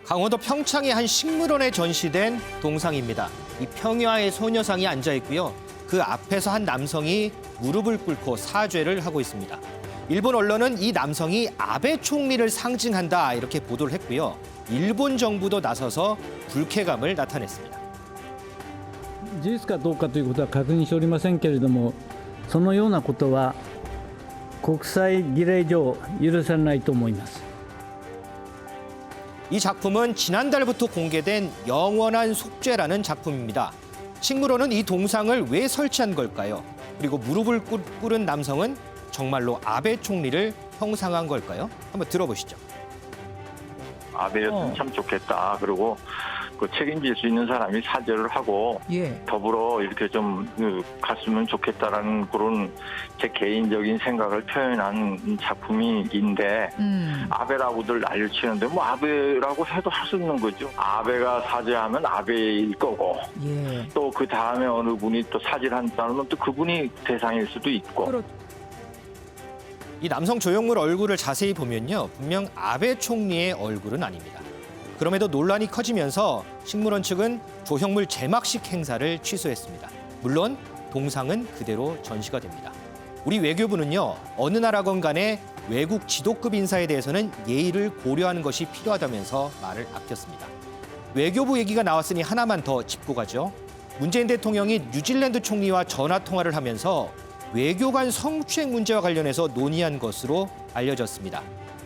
강원도 평창의 한 식물원에 전시된 동상입니다. 이 평야의 소녀상이 앉아 있고요. 그 앞에서 한 남성이 무릎을 꿇고 사죄를 하고 있습니다. 일본 언론은 이 남성이 아베 총리를 상징한다 이렇게 보도를 했고요. 일본 정부도 나서서 불쾌감을 나타냈습니다. 事実かどうかということは確認しておりませんけれども、そのようなことは国際儀礼上許されないと思います。 이 작품은 지난달부터 공개된 영원한 속죄라는 작품입니다. 식물원은 이 동상을 왜 설치한 걸까요? 그리고 무릎을 꿇은 남성은 정말로 아베 총리를 형상한 걸까요? 한번 들어보시죠. 아베였으면 참 좋겠다. 그리고 그 책임질 수 있는 사람이 사죄를 하고 더불어 이렇게 좀 갔으면 좋겠다라는 그런 제 개인적인 생각을 표현한 작품인데 아베라고들 알려치는데 뭐 아베라고 해도 할 수 있는 거죠. 아베가 사죄하면 아베일 거고 또 그 다음에 어느 분이 또 사죄를 한다면 또 그분이 대상일 수도 있고. 이 남성 조형물 얼굴을 자세히 보면요. 분명 아베 총리의 얼굴은 아닙니다. 그럼에도 논란이 커지면서 식물원 측은 조형물 제막식 행사를 취소했습니다. 물론 동상은 그대로 전시가 됩니다. 우리 외교부는요. 어느 나라건 간에 외국 지도급 인사에 대해서는 예의를 고려하는 것이 필요하다면서 말을 아꼈습니다. 외교부 얘기가 나왔으니 하나만 더 짚고 가죠. 문재인 대통령이 뉴질랜드 총리와 전화 통화를 하면서 외교관 성추행 문제와 관련해서 논의한 것으로 알려졌습니다.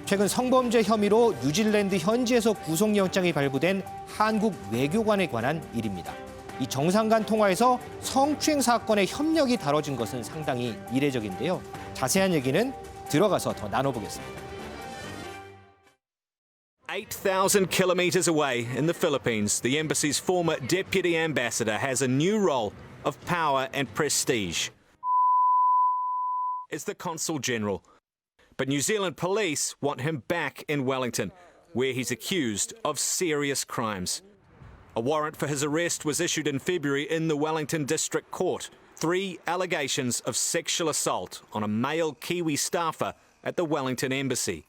최근 성범죄 혐의로 뉴질랜드 현지에서 구속영장이 발부된 한국 외교관에 관한 일입니다. 이 정상 간 통화에서 성추행 사건의 협력이 다뤄진 것은 상당히 이례적인데요. 자세한 얘기는 들어가서 더 나눠보겠습니다. 8,000 kilometers away in the Philippines, the embassy's former deputy ambassador has a new role of power and prestige. As the consul general. But New Zealand police want him back in Wellington, where he's accused of serious crimes. A warrant for his arrest was issued in February in the Wellington District Court. 3 allegations of sexual assault on a male Kiwi staffer at the Wellington Embassy.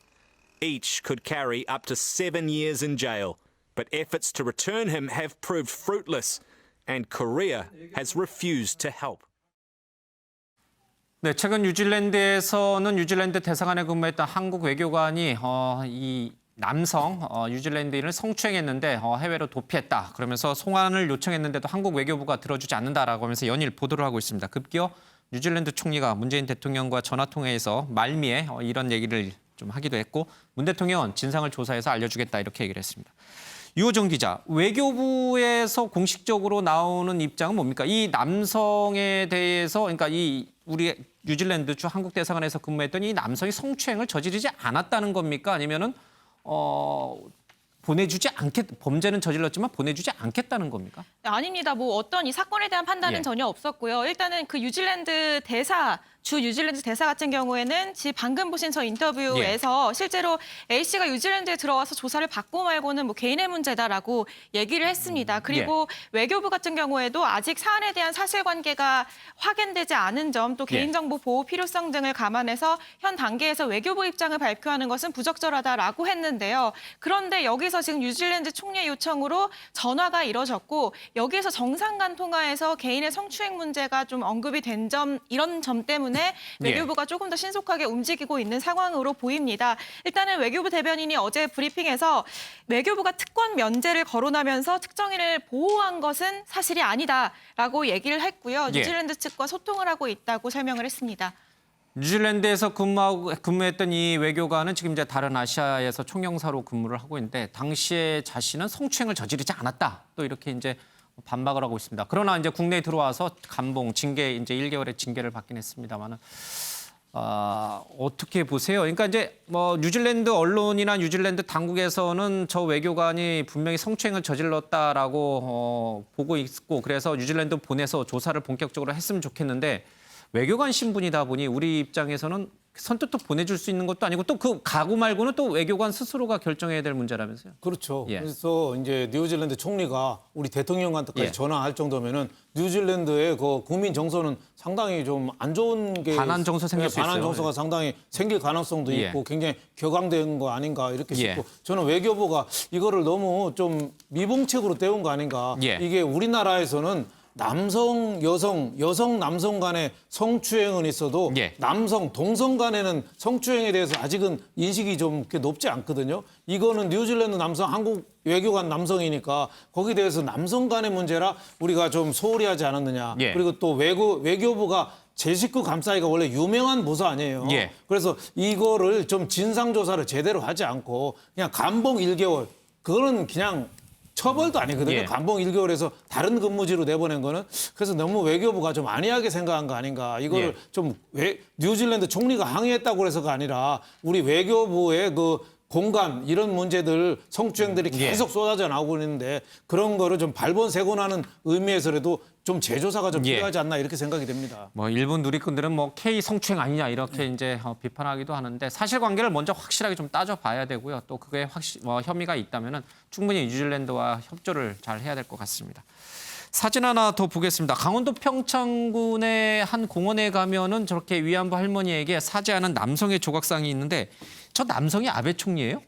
Each could carry up to 7 years in jail, but efforts to return him have proved fruitless, and Korea has refused to help. 네, 최근 뉴질랜드에서는 뉴질랜드 대사관에 근무했던 한국 외교관이 이 남성 뉴질랜드인을 성추행했는데 해외로 도피했다. 그러면서 송환을 요청했는데도 한국 외교부가 들어주지 않는다라고 하면서 연일 보도를 하고 있습니다. 급기어 뉴질랜드 총리가 문재인 대통령과 전화통화에서 말미에 이런 얘기를 좀 하기도 했고 문 대통령은 진상을 조사해서 알려주겠다 이렇게 얘기를 했습니다. 유호정 기자, 외교부에서 공식적으로 나오는 입장은 뭡니까? 이 남성에 대해서, 그러니까 우리 뉴질랜드 주 한국 대사관에서 근무했던 이 남성이 성추행을 저지르지 않았다는 겁니까? 아니면은 범죄는 저질렀지만 보내주지 않겠다는 겁니까? 네, 아닙니다. 뭐 어떤 이 사건에 대한 판단은 전혀 없었고요. 일단은 그 주 뉴질랜드 대사 같은 경우에는 방금 보신 저 인터뷰에서 실제로 A 씨가 뉴질랜드에 들어와서 조사를 받고 말고는 뭐 개인의 문제다라고 얘기를 했습니다. 그리고 외교부 같은 경우에도 아직 사안에 대한 사실관계가 확인되지 않은 점, 또 개인정보 보호 필요성 등을 감안해서 현 단계에서 외교부 입장을 발표하는 것은 부적절하다라고 했는데요. 그런데 여기서 지금 뉴질랜드 총리의 요청으로 전화가 이뤄졌고 여기에서 정상 간 통화에서 개인의 성추행 문제가 좀 언급이 된 점, 이런 점 때문에 외교부가 조금 더 신속하게 움직이고 있는 상황으로 보입니다. 일단은 외교부 대변인이 어제 브리핑에서 외교부가 특권 면제를 거론하면서 특정인을 보호한 것은 사실이 아니다라고 얘기를 했고요. 뉴질랜드 측과 소통을 하고 있다고 설명을 했습니다. 뉴질랜드에서 근무했던 이 외교관은 지금 이제 다른 아시아에서 총영사로 근무를 하고 있는데 당시에 자신은 성추행을 저지르지 않았다. 또 이렇게 이제 반박을 하고 있습니다. 그러나 이제 국내에 들어와서 감봉, 징계 이제 1개월의 징계를 받긴 했습니다만은 어떻게 보세요? 그러니까 이제 뭐 뉴질랜드 언론이나 뉴질랜드 당국에서는 저 외교관이 분명히 성추행을 저질렀다라고 보고 있고 그래서 뉴질랜드 보내서 조사를 본격적으로 했으면 좋겠는데 외교관 신분이다 보니 우리 입장에서는 선뜻 또 보내줄 수 있는 것도 아니고 또 그 가고 말고는 또 외교관 스스로가 결정해야 될 문제라면서요. 그렇죠. 예. 그래서 이제 뉴질랜드 총리가 우리 대통령한테까지 예. 전화할 정도면은 뉴질랜드의 그 국민 정서는 상당히 좀 안 좋은 게 반한 정서 생길 수 반한 있어요. 정서가 상당히 생길 가능성도 예. 있고 굉장히 격앙된 거 아닌가 이렇게 예. 싶고 저는 외교부가 이거를 너무 좀 미봉책으로 때운 거 아닌가. 예. 이게 우리나라에서는 남성, 여성, 남성 간의 성추행은 있어도 예. 남성, 동성 간에는 성추행에 대해서 아직은 인식이 좀 그렇게 높지 않거든요. 이거는 뉴질랜드 남성, 한국 외교관 남성이니까 거기에 대해서 남성 간의 문제라 우리가 좀 소홀히 하지 않았느냐. 예. 그리고 또 외교부가 제 식구 감싸기가 원래 유명한 부서 아니에요. 예. 그래서 이거를 좀 진상조사를 제대로 하지 않고 그냥 감봉 1개월, 그거는 그냥 처벌도 아니거든요. 예. 감봉 1개월에서 다른 근무지로 내보낸 거는. 그래서 너무 외교부가 좀 안이하게 생각한 거 아닌가. 이거를 예. 좀 뉴질랜드 총리가 항의했다고 그래서가 아니라 우리 외교부의 그 공간 이런 문제들 성추행들이 계속 쏟아져 나오고 있는데 그런 거를 좀 발본색원하는 의미에서라도 좀 재조사가 좀 예. 필요하지 않나 이렇게 생각이 됩니다. 뭐 일본 누리꾼들은 뭐 K 성추행 아니냐 이렇게 이제 비판하기도 하는데 사실관계를 먼저 확실하게 좀 따져봐야 되고요. 또 그게 혐의가 있다면은 충분히 뉴질랜드와 협조를 잘 해야 될 것 같습니다. 사진 하나 더 보겠습니다. 강원도 평창군의 한 공원에 가면은 저렇게 위안부 할머니에게 사죄하는 남성의 조각상이 있는데 저 남성이 아베 총리예요?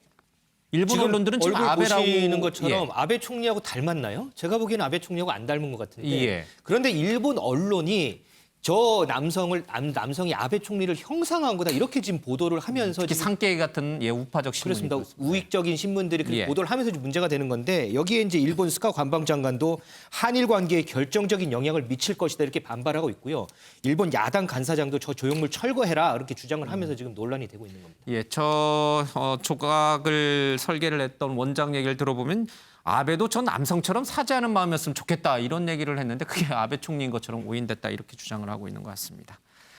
일본 언론들은 지금 얼굴 아베라고 보시는 것처럼 예. 아베 총리하고 닮았나요? 제가 보기에는 아베 총리하고 안 닮은 것 같은데. 예. 그런데 일본 언론이 저 남성이 아베 총리를 형상한 거다 이렇게 지금 보도를 하면서 특히 지금 상계 같은 우파적 신문이 그렇습니다. 우익적인 신문들이 그렇게 예. 보도를 하면서 지금 문제가 되는 건데 여기에 이제 일본 스가 관방장관도 한일 관계에 결정적인 영향을 미칠 것이다 이렇게 반발하고 있고요. 일본 야당 간사장도 저 조형물 철거해라 이렇게 주장을 하면서 지금 논란이 되고 있는 겁니다. 예, 저 조각을 설계를 했던 원장 얘기를 들어보면 아베도 저 남성처럼 사죄하는 마음이었으면 좋겠다 이런 얘기를 했는데 그게 아베 총리인 것처럼 오인됐다 이렇게 주장을 하고 있는 것 같습니다.